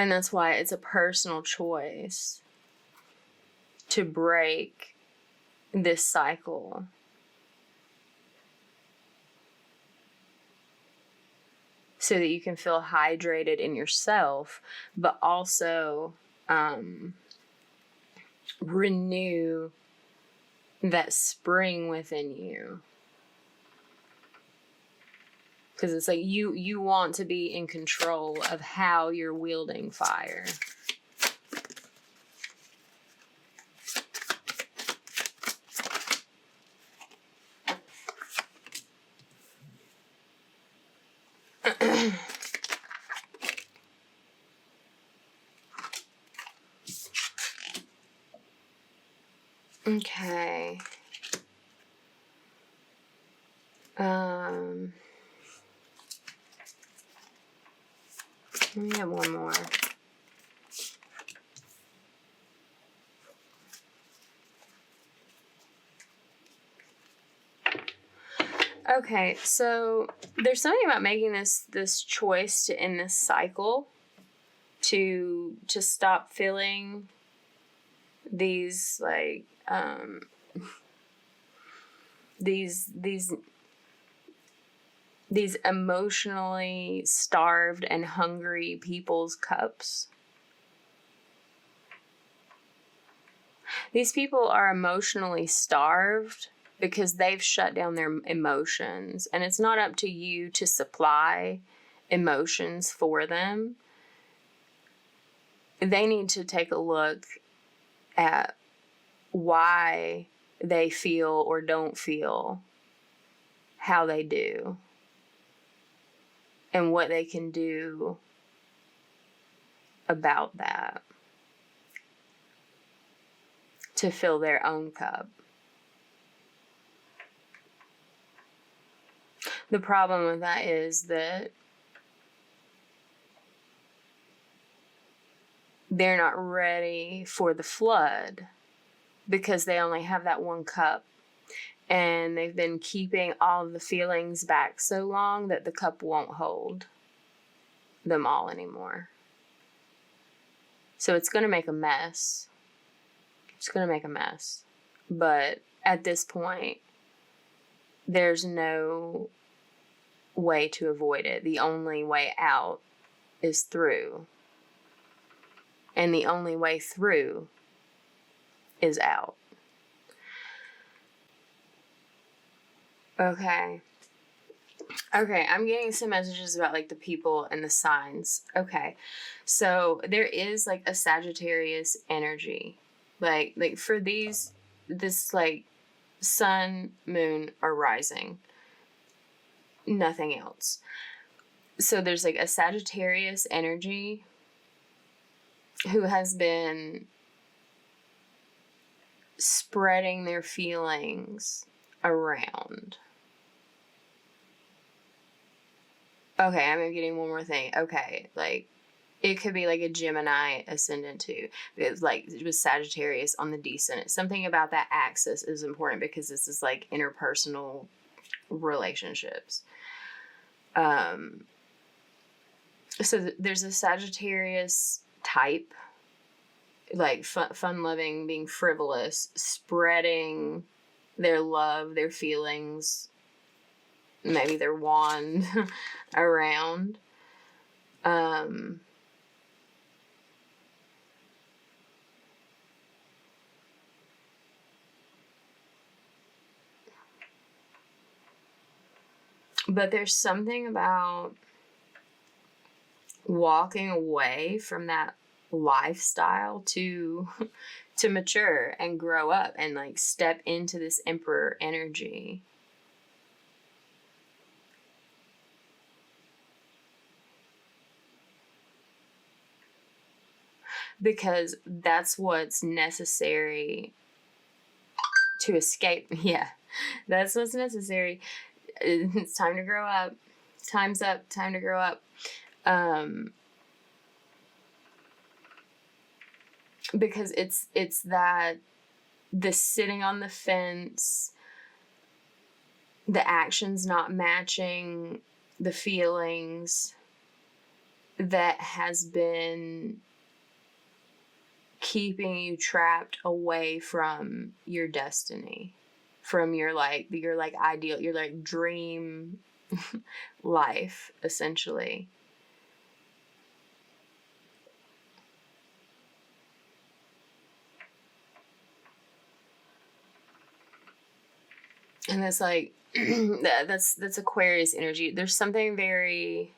And that's why it's a personal choice to break this cycle. So that you can feel hydrated in yourself, but also renew that spring within you. Because it's like you want to be in control of how you're wielding fire. Okay. Let me have one more. Okay, so there's something about making this choice to end this cycle, to stop feeling these like these emotionally starved and hungry people's cups. These people are emotionally starved because they've shut down their emotions, and it's not up to you to supply emotions for them. They need to take a look at why they feel or don't feel how they do, and what they can do about that to fill their own cup. The problem with that is that they're not ready for the flood because they only have that one cup. And they've been keeping all of the feelings back so long that the cup won't hold them all anymore. So it's going to make a mess. It's going to make a mess. But at this point, there's no way to avoid it. The only way out is through. And the only way through is out. Okay, I'm getting some messages about like the people and the signs. Okay, so there is like a Sagittarius energy. Like for this like sun, moon, or rising. Nothing else. So there's like a Sagittarius energy who has been spreading their feelings around. Okay, I'm getting one more thing. Okay, like it could be like a Gemini ascendant too. It's like it was Sagittarius on the descendant. Something about that axis is important because this is like interpersonal relationships. So there's a Sagittarius type, like fun-loving, being frivolous, spreading their love, their feelings, maybe their wand around. But there's something about walking away from that lifestyle to mature and grow up and like step into this Emperor energy. Because that's what's necessary to escape. Yeah, that's what's necessary. It's time to grow up. Time's up. Time to grow up. Because it's that the sitting on the fence, the actions not matching the feelings, that has been keeping you trapped away from your destiny, from your ideal, your like dream life, essentially. And it's like that's Aquarius energy. There's something very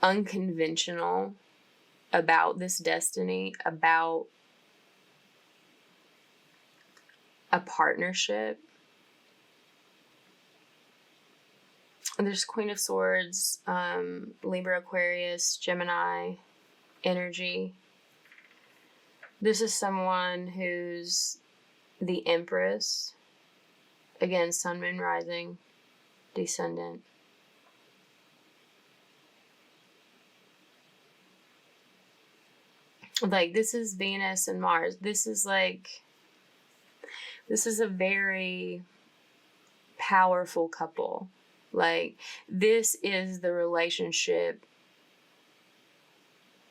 unconventional about this destiny, about a partnership. And there's Queen of Swords, Libra, Aquarius, Gemini energy. This is someone who's the Empress. Again, Sun, Moon, Rising, Descendant. Like, this is Venus and Mars. This is a very powerful couple. Like, this is the relationship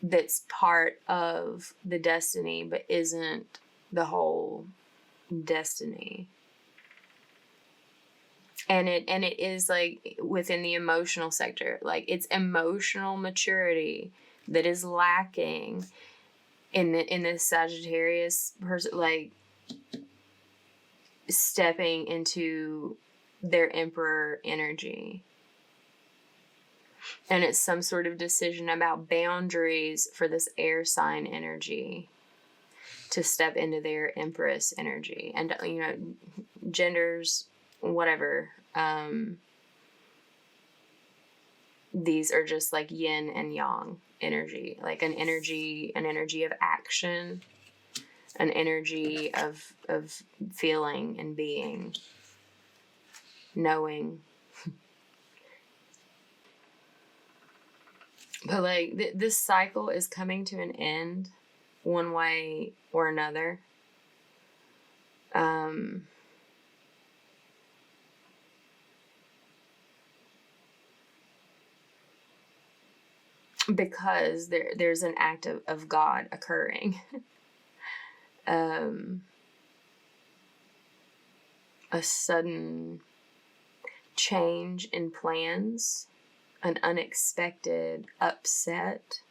that's part of the destiny, but isn't the whole destiny. And it is like within the emotional sector. Like, it's emotional maturity that is lacking in the Sagittarius person, like stepping into their Emperor energy. And it's some sort of decision about boundaries for this air sign energy to step into their Empress energy. And, you know, genders, whatever. These are just like yin and yang energy, like an energy of action, an energy of feeling and being, knowing. But like this cycle is coming to an end one way or another. Because there's an act of God occurring. A sudden change in plans, an unexpected upset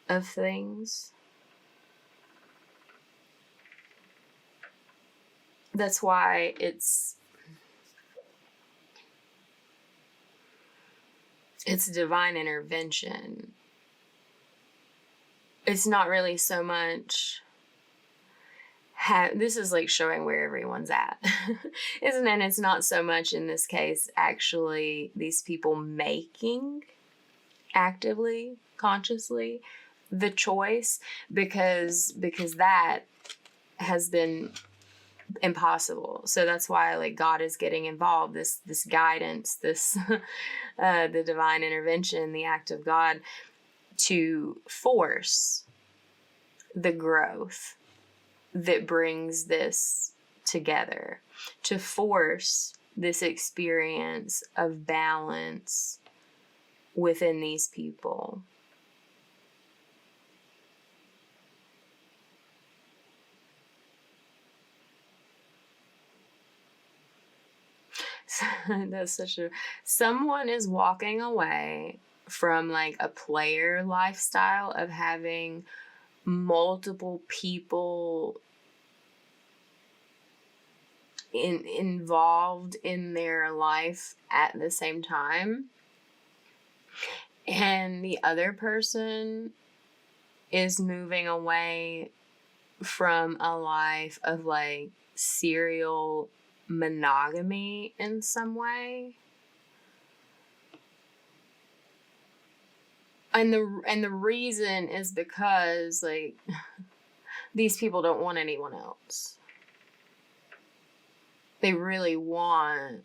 of things. That's why it's divine intervention. It's not really so much this is like showing where everyone's at, isn't it? And it's not so much in this case actually these people making actively, consciously the choice, because that has been impossible. So that's why like God is getting involved, this guidance, this the divine intervention, the act of God, to force the growth that brings this together, to force this experience of balance within these people. That's such a... Someone is walking away from like a player lifestyle of having multiple people involved in their life at the same time, and the other person is moving away from a life of like serial monogamy in some way. And the reason is because like these people don't want anyone else. They really want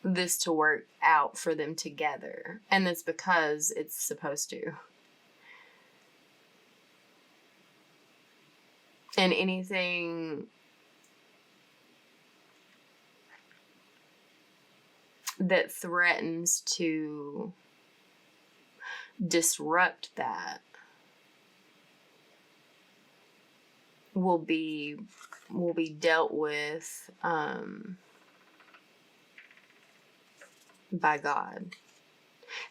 this to work out for them together. And that's because it's supposed to. And anything that threatens to disrupt that will be dealt with by God.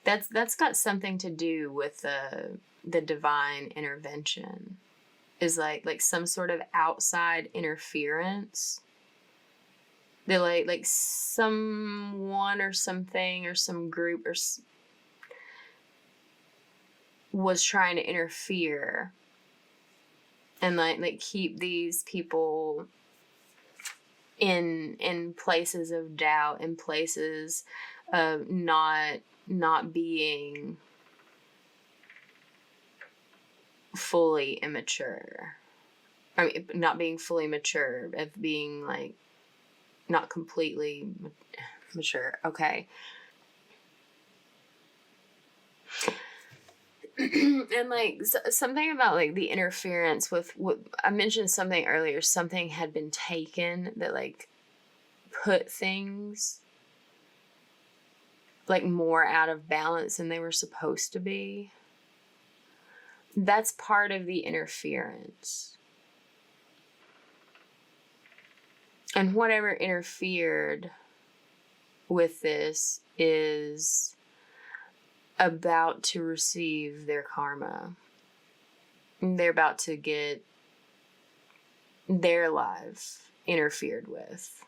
That's got something to do with the divine intervention. Is like some sort of outside interference. They're like someone or something or some group or was trying to interfere and like keep these people in places of doubt, in places of not being fully immature. I mean, not being fully mature, of being like not completely mature. Okay. And like something about like the interference with what I mentioned something earlier, something had been taken that like put things like more out of balance than they were supposed to be. That's part of the interference. And whatever interfered with this is about to receive their karma. They're about to get their life interfered with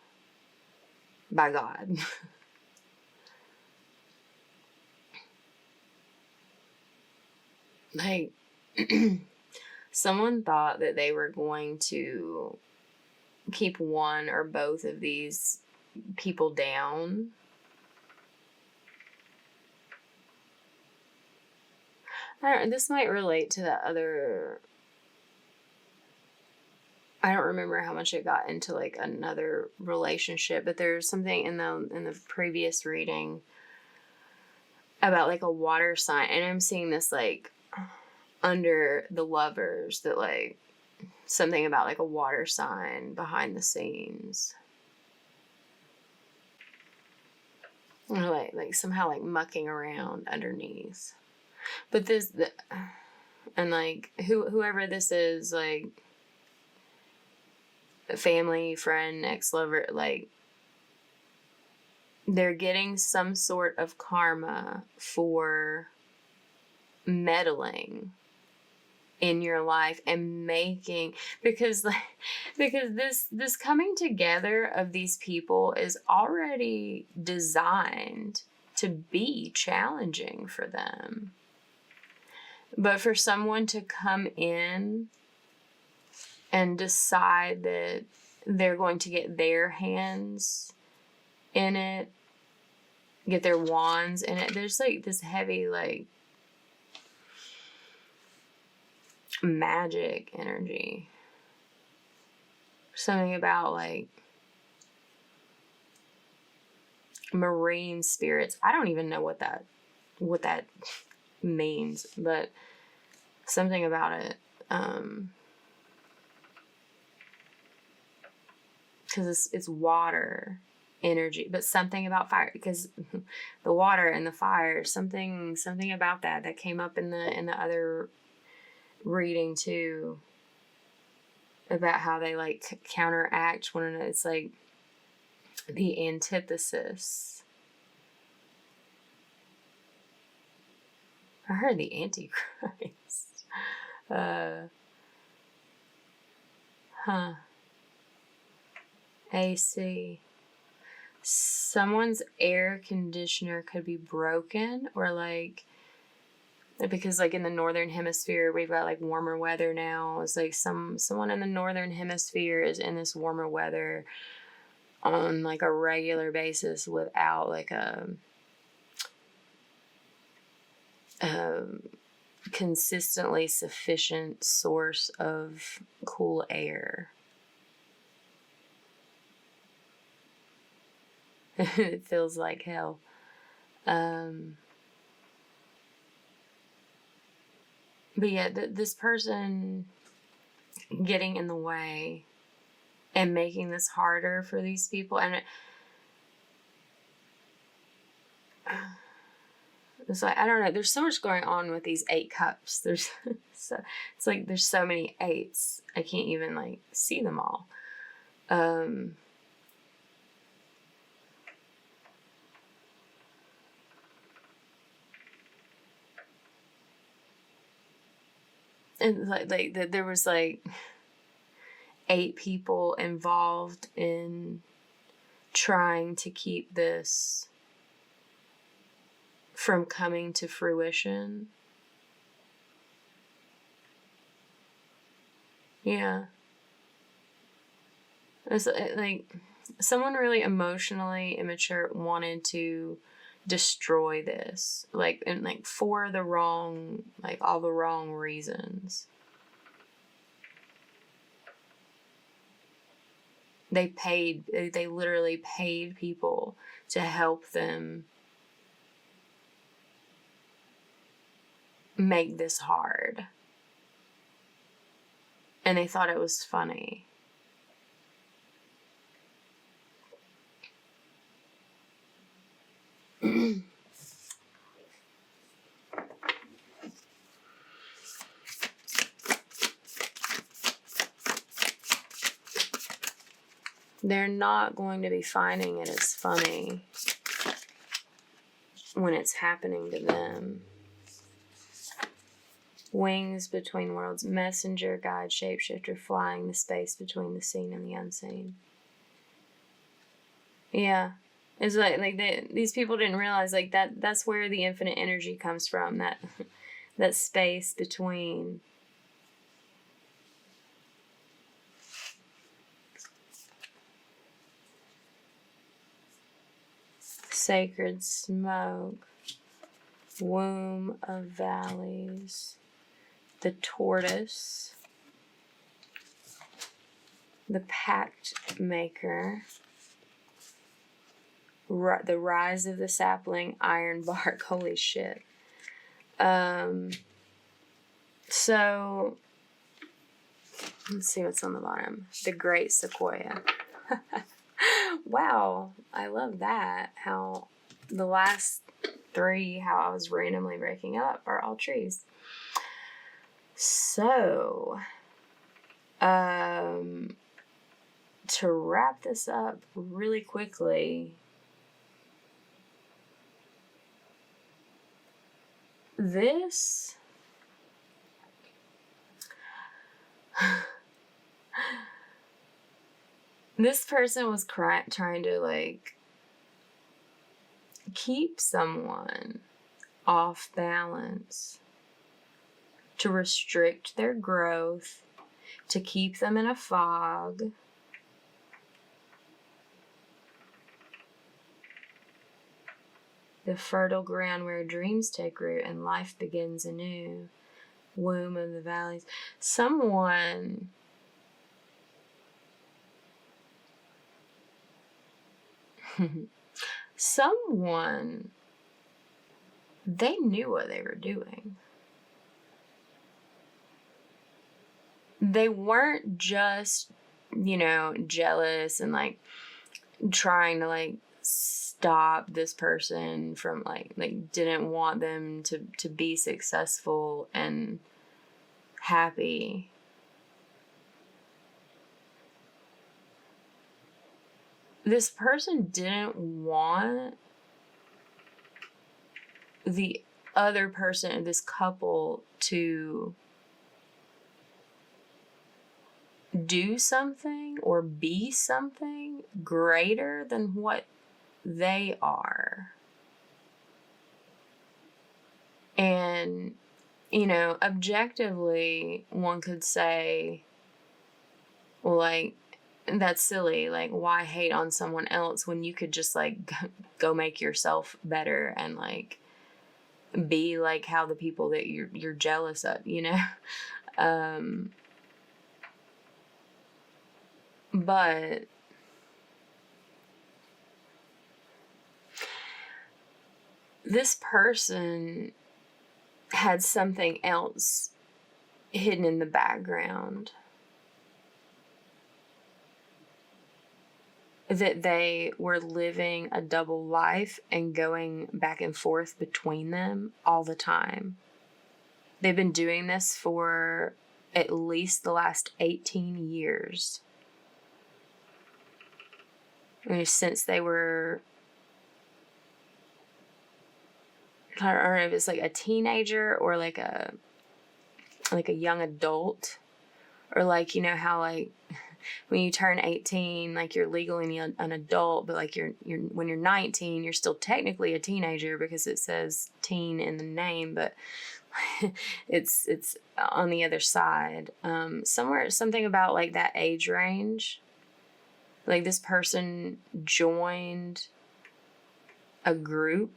by God. Like, someone thought that they were going to keep one or both of these people down. This might relate to that other. I don't remember how much it got into like another relationship, but there's something in the previous reading about like a water sign, and I'm seeing this like under the lovers, that like something about like a water sign behind the scenes, or like somehow like mucking around underneath. But and like whoever this is, like family, friend, ex-lover, like they're getting some sort of karma for meddling in your life and making, because this coming together of these people is already designed to be challenging for them. But for someone to come in and decide that they're going to get their hands in it, get their wands in it, there's like this heavy like magic energy. Something about like marine spirits. I don't even know what that means, but something about it. Because it's water energy, but something about fire, because the water and the fire, something about that came up in the other reading too, about how they like counteract one another. It's like the antithesis. I heard the Antichrist. AC. Someone's air conditioner could be broken, or like, because like in the northern hemisphere we've got like warmer weather now. It's like someone in the northern hemisphere is in this warmer weather on like a regular basis without like a consistently sufficient source of cool air. It feels like hell. But yeah, this person getting in the way and making this harder for these people, and It's like, I don't know. There's so much going on with these 8 cups. There's so, it's like there's so many 8s. I can't even like see them all. And there was like 8 people involved in trying to keep this from coming to fruition. Yeah. It's like someone really emotionally immature wanted to destroy this, like, and like for the wrong, like all the wrong reasons. They literally paid people to help them make this hard. And they thought it was funny. They're not going to be finding it as funny when it's happening to them. Wings between worlds, messenger, guide, shapeshifter, flying the space between the seen and the unseen. Yeah. It's like these people didn't realize like that's where the infinite energy comes from, that space between. Sacred smoke, womb of valleys, the tortoise, the pact maker, the rise of the sapling, iron bark. Holy shit. So let's see what's on the bottom. The great sequoia. Wow, I love that. How the last 3, how I was randomly breaking up, are all trees. So, to wrap this up really quickly, this person was trying to like keep someone off balance, to restrict their growth, to keep them in a fog. The fertile ground where dreams take root and life begins anew. Womb of the valleys. Someone they knew what they were doing. They weren't just, jealous and like trying to like stop this person from like didn't want them to be successful and happy. This person didn't want the other person, this couple, to do something or be something greater than what they are. And, objectively, one could say, well, like, that's silly. Like, why hate on someone else when you could just, like, go make yourself better and, like, be like how the people that you're jealous of, But this person had something else hidden in the background that they were living a double life and going back and forth between them all the time. They've been doing this for at least the last 18 years. I mean, since they were, I don't know if it's like a teenager or like a young adult, or like, you know how like when you turn 18, like you're legally an adult, but like you're when you're 19, you're still technically a teenager because it says teen in the name, but it's on the other side. Something about like that age range. Like this person joined a group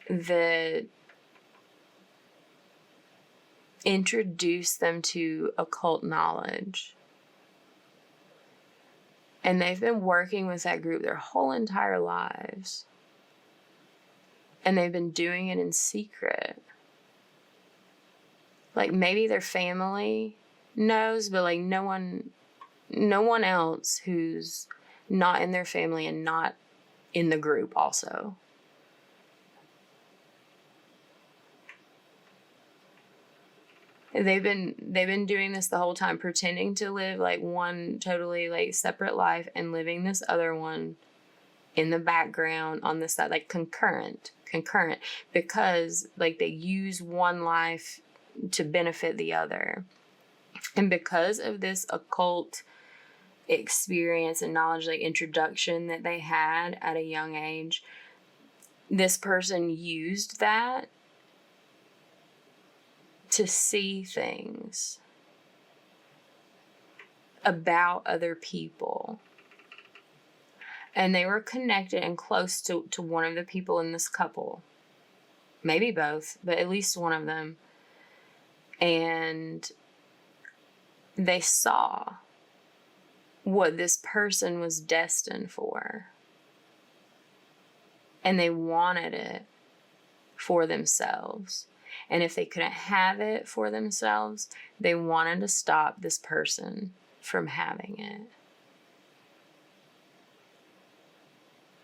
that introduced them to occult knowledge. And they've been working with that group their whole entire lives. And they've been doing it in secret. Like maybe their family knows, but like no one else who's not in their family and not in the group also. They've been doing this the whole time, pretending to live like one totally like separate life and living this other one in the background on the side, like concurrent, because like they use one life to benefit the other. And because of this occult experience and knowledge, like introduction that they had at a young age, this person used that to see things about other people. And they were connected and close to one of the people in this couple. Maybe both, but at least one of them. And they saw what this person was destined for. And they wanted it for themselves. And if they couldn't have it for themselves, they wanted to stop this person from having it.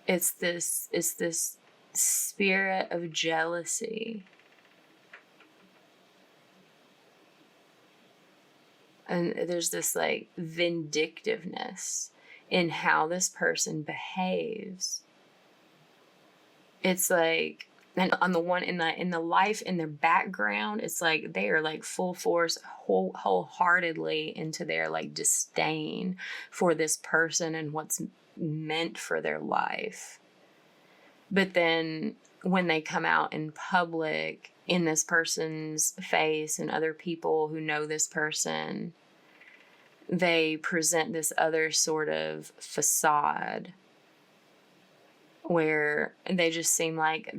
It's this spirit of jealousy. And there's this like vindictiveness in how this person behaves. It's like, and on the one in the life in their background, it's like they are like full force, wholeheartedly into their like disdain for this person and what's meant for their life. But then when they come out in public in this person's face and other people who know this person, they present this other sort of facade where they just seem like,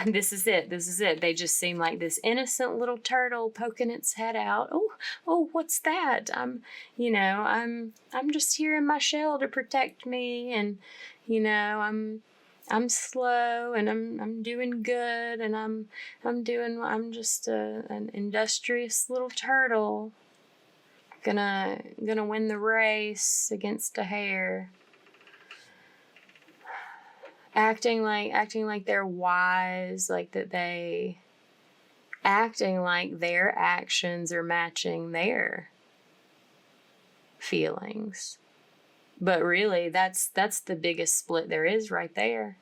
this is it. They just seem like this innocent little turtle poking its head out. Oh, what's that? I'm just here in my shell to protect me, and I'm slow, and I'm doing good, and I'm just an industrious little turtle, gonna win the race against a hare. Acting like they're wise, like that acting like their actions are matching their feelings. But really, that's the biggest split there is right there.